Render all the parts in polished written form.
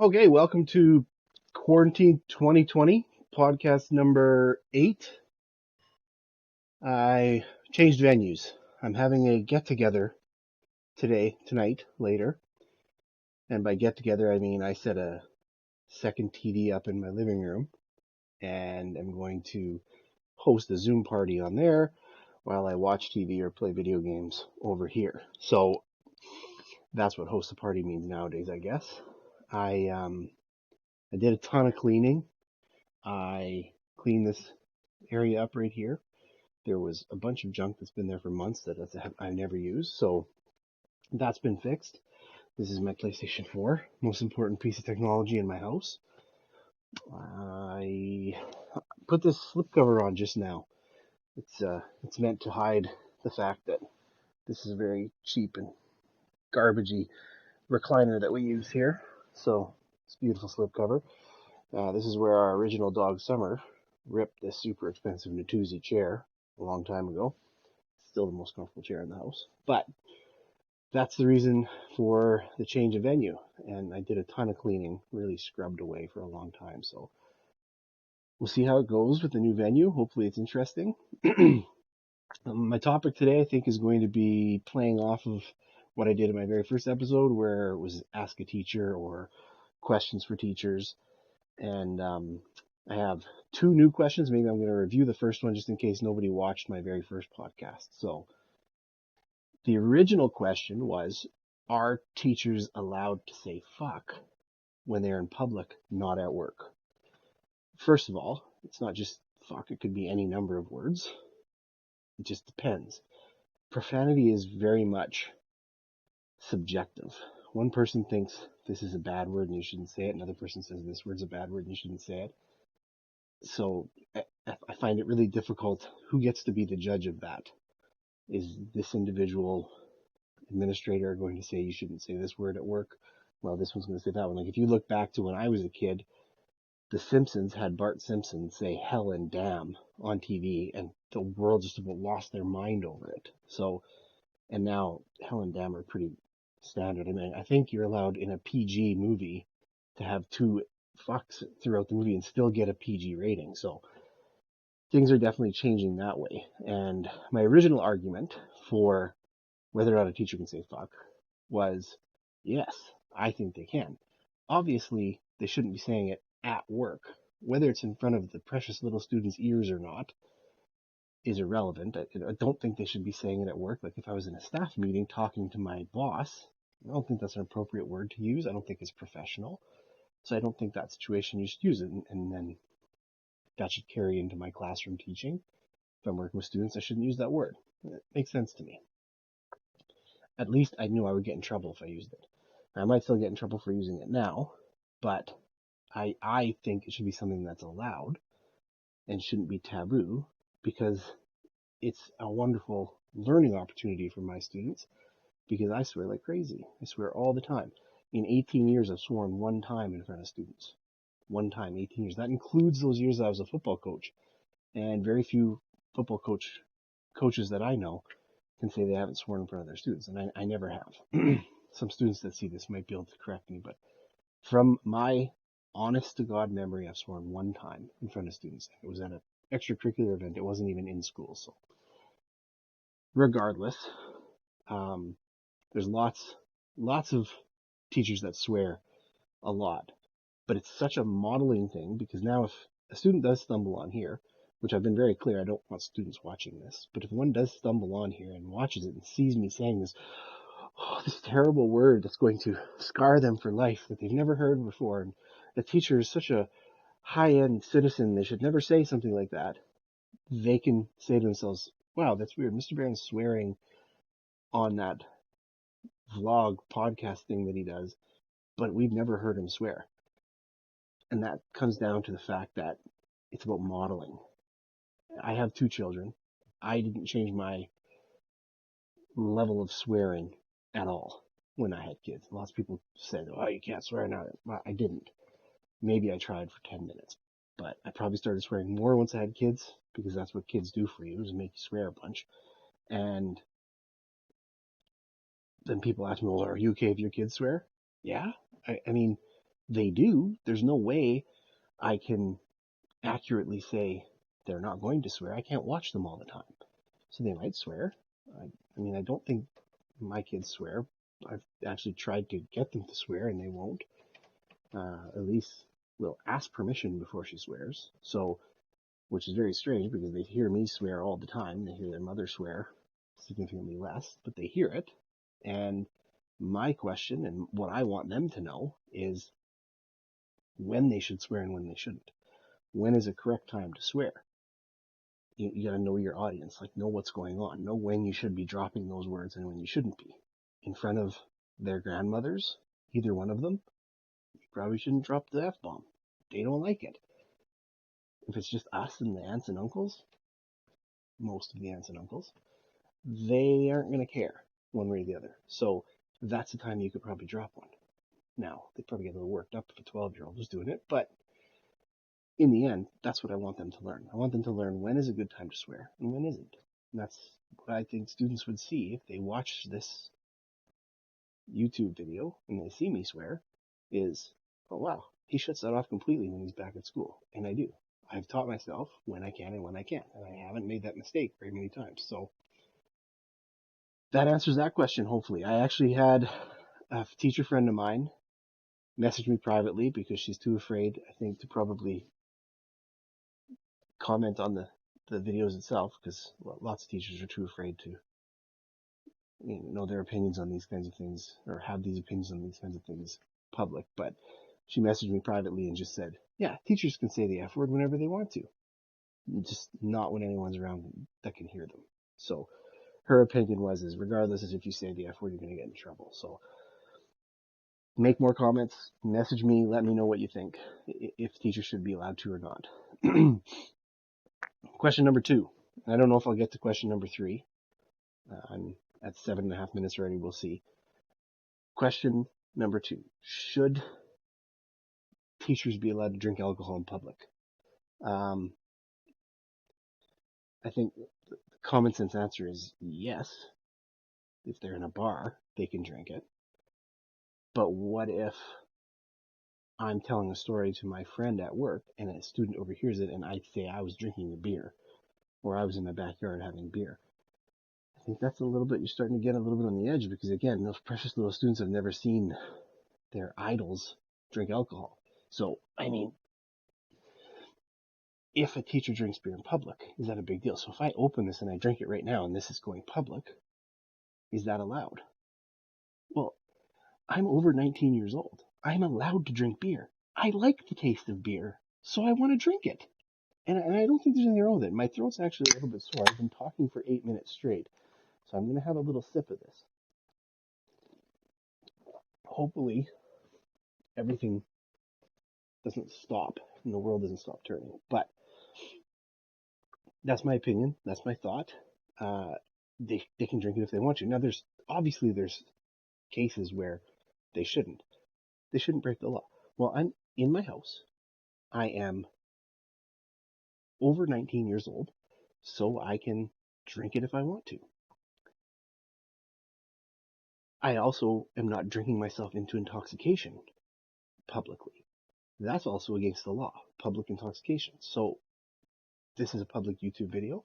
Okay, welcome to Quarantine 2020, podcast number 8. I changed venues. I'm having a get together tonight, later. And by get together, I mean I set a second TV up in my living room and I'm going to host a Zoom party on there while I watch TV or play video games over here. So that's what host a party means nowadays, I guess. I did a ton of cleaning. I cleaned this area up right here. There was a bunch of junk that's been there for months that I've never used, so that's been fixed. This is my PlayStation 4, most important piece of technology in my house. I put this slipcover on just now. It's meant to hide the fact that this is a very cheap and garbagey recliner that we use here. So it's a beautiful slipcover. This is where our original dog Summer ripped this super expensive Natuzzi chair a long time ago. Still the most comfortable chair in the house. But that's the reason for the change of venue. And I did a ton of cleaning, really scrubbed away for a long time. So we'll see how it goes with the new venue. Hopefully it's interesting. My topic today, I think, is going to be playing off of what I did in my very first episode, where it was Ask a Teacher or questions for teachers. And I have two new questions. Maybe I'm going to review the first one just in case nobody watched my very first podcast. So the original question was, are teachers allowed to say fuck when they're in public, not at work? First of all, it's not just fuck. It could be any number of words. It just depends. Profanity is very much subjective. One person thinks this is a bad word and you shouldn't say it. Another person says this word's a bad word and you shouldn't say it. So I find it really difficult. Who gets to be the judge of that? Is this individual administrator going to say you shouldn't say this word at work? Well, this one's going to say that one. Like if you look back to when I was a kid, The Simpsons had Bart Simpson say hell and damn on TV, and the world just about lost their mind over it. So, and now hell and damn are pretty standard. I mean, I think you're allowed in a PG movie to have two fucks throughout the movie and still get a PG rating. So things are definitely changing that way. And my original argument for whether or not a teacher can say fuck was, yes, I think they can. Obviously, they shouldn't be saying it at work. Whether it's in front of the precious little students' ears or not is irrelevant. I don't think they should be saying it at work. Like if I was in a staff meeting talking to my boss, I don't think that's an appropriate word to use. I don't think it's professional. So I don't think that situation you should use it. And then that should carry into my classroom teaching. If I'm working with students, I shouldn't use that word. It makes sense to me. At least I knew I would get in trouble if I used it. I might still get in trouble for using it now, but I think it should be something that's allowed and shouldn't be taboo because it's a wonderful learning opportunity for my students because I swear like crazy. I swear all the time. In 18 years, I've sworn one time in front of students. One time, 18 years. That includes those years I was a football coach. And very few football coaches that I know can say they haven't sworn in front of their students. And I never have. Some students that see this might be able to correct me, but from my honest to God memory, I've sworn one time in front of students. It was at an extracurricular event. It wasn't even in school. So regardless, there's lots of teachers that swear a lot, but it's such a modeling thing because now if a student does stumble on here, which I've been very clear, I don't want students watching this, but if one does stumble on here and watches it and sees me saying this terrible word that's going to scar them for life that they've never heard before, and the teacher is such a high-end citizen, they should never say something like that, they can say to themselves, wow, that's weird. Mr. Barron's swearing on that vlog podcast thing that he does, but we've never heard him swear. And that comes down to the fact that it's about modeling. I have 2 children. I didn't change my level of swearing at all when I had kids. Lots of people said, oh, you can't swear now. I didn't. Maybe I tried for 10 minutes, but I probably started swearing more once I had kids because that's what kids do for you, is make you swear a bunch. And then people ask me, well, are you okay if your kids swear? Yeah. I mean, they do. There's no way I can accurately say they're not going to swear. I can't watch them all the time. So they might swear. I mean, I don't think my kids swear. I've actually tried to get them to swear and they won't. Elise will ask permission before she swears. So, which is very strange because they hear me swear all the time. They hear their mother swear significantly less, but they hear it. And my question and what I want them to know is when they should swear and when they shouldn't. When is a correct time to swear? You got to know your audience, like know what's going on, know when you should be dropping those words and when you shouldn't be. In front of their grandmothers, either one of them, you probably shouldn't drop the F-bomb. They don't like it. If it's just us and the aunts and uncles, most of the aunts and uncles, they aren't going to care one way or the other. So that's the time you could probably drop one. Now, they probably get a little worked up if a 12-year-old was doing it, but in the end, that's what I want them to learn. I want them to learn when is a good time to swear and when isn't. And that's what I think students would see if they watch this YouTube video and they see me swear is, oh wow, he shuts that off completely when he's back at school. And I do. I've taught myself when I can and when I can't. And I haven't made that mistake very many times. So that answers that question, hopefully. I actually had a teacher friend of mine message me privately because she's too afraid, I think, to probably comment on the videos itself because lots of teachers are too afraid to know their opinions on these kinds of things or have these opinions on these kinds of things public. But she messaged me privately and just said, yeah, teachers can say the F word whenever they want to, just not when anyone's around that can hear them. So her opinion is regardless of if you say the F word, you're going to get in trouble. So make more comments, message me, let me know what you think, if teachers should be allowed to or not. Question number 2. I don't know if I'll get to question number 3. I'm at 7.5 minutes already. We'll see. Question number 2. Should teachers be allowed to drink alcohol in public? I think the common sense answer is yes. If they're in a bar, they can drink it. But what if I'm telling a story to my friend at work and a student overhears it and I say I was drinking a beer or I was in my backyard having beer? I think that's a little bit, you're starting to get a little bit on the edge because, again, those precious little students have never seen their idols drink alcohol. So, I mean, if a teacher drinks beer in public, is that a big deal? So if I open this and I drink it right now and this is going public, is that allowed? Well, I'm over 19 years old. I'm allowed to drink beer. I like the taste of beer, so I want to drink it. And I don't think there's anything wrong with it. My throat's actually a little bit sore. I've been talking for 8 minutes straight. So I'm going to have a little sip of this. Hopefully, everything doesn't stop and the world doesn't stop turning. But that's my opinion. That's my thought. They can drink it if they want to. Now, there's cases where they shouldn't. They shouldn't break the law. Well, I'm in my house. I am over 19 years old, so I can drink it if I want to. I also am not drinking myself into intoxication publicly. That's also against the law, public intoxication. So this is a public YouTube video.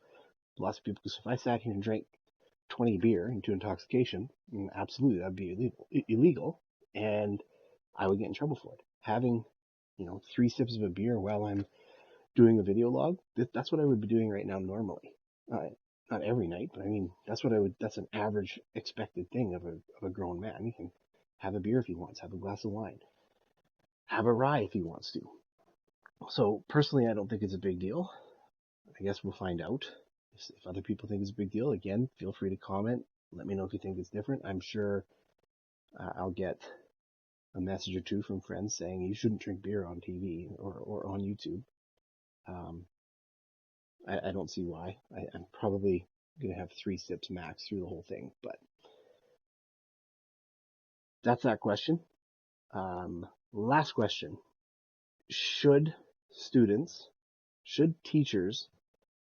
Lots of people, because if I sat here and drank 20 beer into intoxication, absolutely, that'd be illegal, and I would get in trouble for it. Having, 3 sips of a beer while I'm doing a video log, that's what I would be doing right now normally. Not every night, but I mean, that's an average expected thing of a grown man. He can have a beer if he wants, have a glass of wine, have a rye if he wants to. So personally, I don't think it's a big deal. I guess we'll find out. If other people think it's a big deal, again, feel free to comment. Let me know if you think it's different. I'm sure I'll get a message or two from friends saying you shouldn't drink beer on TV or on YouTube. I don't see why. I'm probably going to have 3 sips max through the whole thing, but that's that question. Last question. Should teachers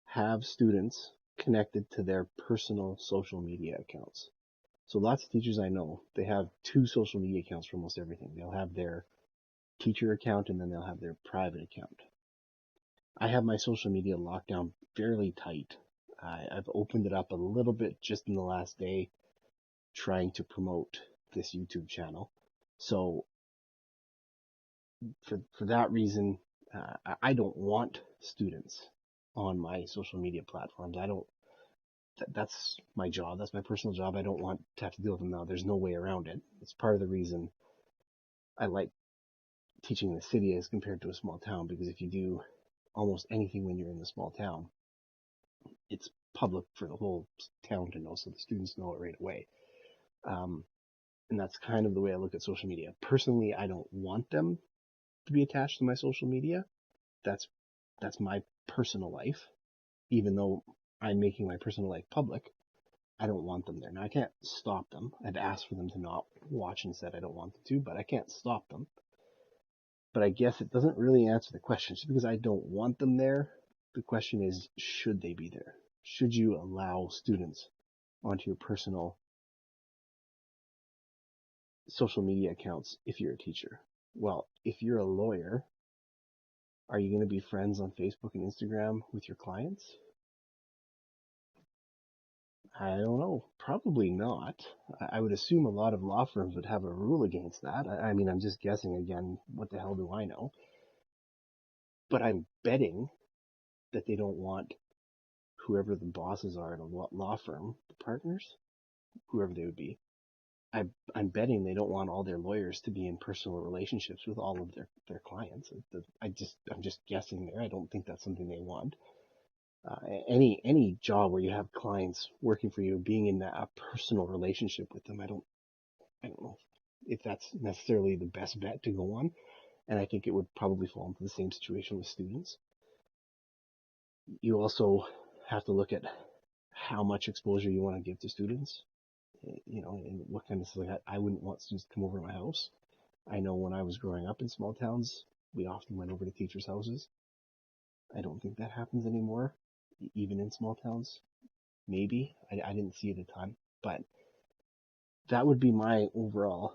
have students connected to their personal social media accounts? So lots of teachers I know, they have 2 social media accounts for almost everything. They'll have their teacher account, and then they'll have their private account. I have my social media locked down fairly tight. I've opened it up a little bit just in the last day, trying to promote this YouTube channel. So for that reason, I don't want students on my social media platforms. I don't. That's my job. That's my personal job. I don't want to have to deal with them now. There's no way around it. It's part of the reason I like teaching in the city as compared to a small town, because if you do almost anything when you're in the small town, it's public for the whole town to know, so the students know it right away. And that's kind of the way I look at social media. Personally, I don't want them to be attached to my social media. That's my personal life. Even though I'm making my personal life public, I don't want them there. Now, I can't stop them. I've asked for them to not watch and said I don't want them to, but I can't stop them. But I guess it doesn't really answer the question. Just because I don't want them there, the question is, should they be there? Should you allow students onto your personal social media accounts if you're a teacher? Well, if you're a lawyer, are you going to be friends on Facebook and Instagram with your clients? I don't know. Probably not. I would assume a lot of law firms would have a rule against that. I mean, I'm just guessing again. What the hell do I know? But I'm betting that they don't want whoever the bosses are at a law firm, the partners, whoever they would be. I'm betting they don't want all their lawyers to be in personal relationships with all of their clients. I'm just guessing there. I don't think that's something they want. Any job where you have clients working for you, being in a personal relationship with them, I don't know if that's necessarily the best bet to go on. And I think it would probably fall into the same situation with students. You also have to look at how much exposure you want to give to students, and what kind of stuff. Like I wouldn't want students to come over to my house. I know when I was growing up in small towns, we often went over to teachers' houses. I don't think that happens anymore, even in small towns. Maybe. I didn't see it a ton, but that would be my overall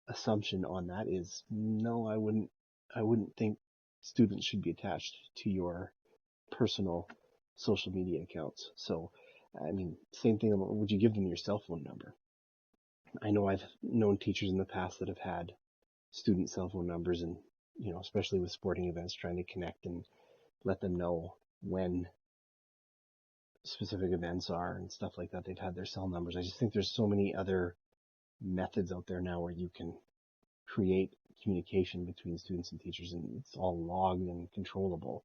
assumption on that is no, I wouldn't think students should be attached to your personal social media accounts. So, I mean, same thing. Would you give them your cell phone number? I know I've known teachers in the past that have had student cell phone numbers, and especially with sporting events, trying to connect and let them know when specific events are and stuff like that. They've had their cell numbers. I just think there's so many other methods out there now where you can create communication between students and teachers, and it's all logged and controllable.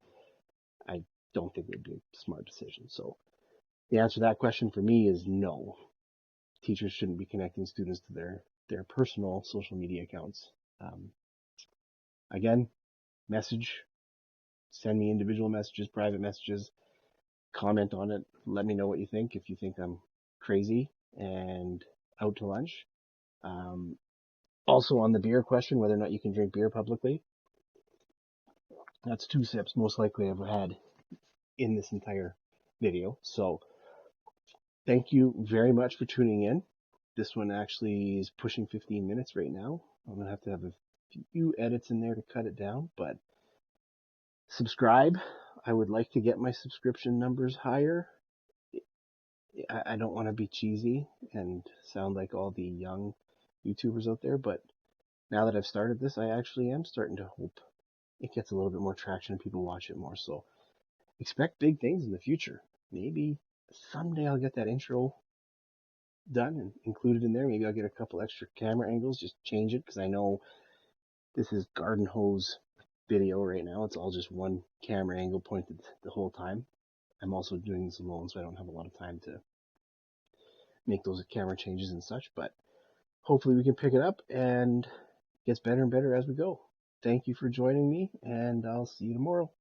I don't think it would be a smart decision. So the answer to that question for me is no. Teachers shouldn't be connecting students to their personal social media accounts. Again, send me individual messages, private messages, comment on it. Let me know what you think. If you think I'm crazy and out to lunch. Also on the beer question, whether or not you can drink beer publicly. That's 2 sips most likely I've had in this entire video. So thank you very much for tuning in. This one actually is pushing 15 minutes right now. I'm going to have a few edits in there to cut it down, but subscribe. I would like to get my subscription numbers higher. I don't want to be cheesy and sound like all the young YouTubers out there, but now that I've started this, I actually am starting to hope it gets a little bit more traction and people watch it more. So expect big things in the future. Maybe someday I'll get that intro done and included in there. Maybe I'll get a couple extra camera angles, just change it, because I know this is garden hose video right now. It's all just one camera angle pointed the whole time. I'm also doing this alone, so I don't have a lot of time to make those camera changes and such, but hopefully we can pick it up and it gets better and better as we go. Thank you for joining me, and I'll see you tomorrow.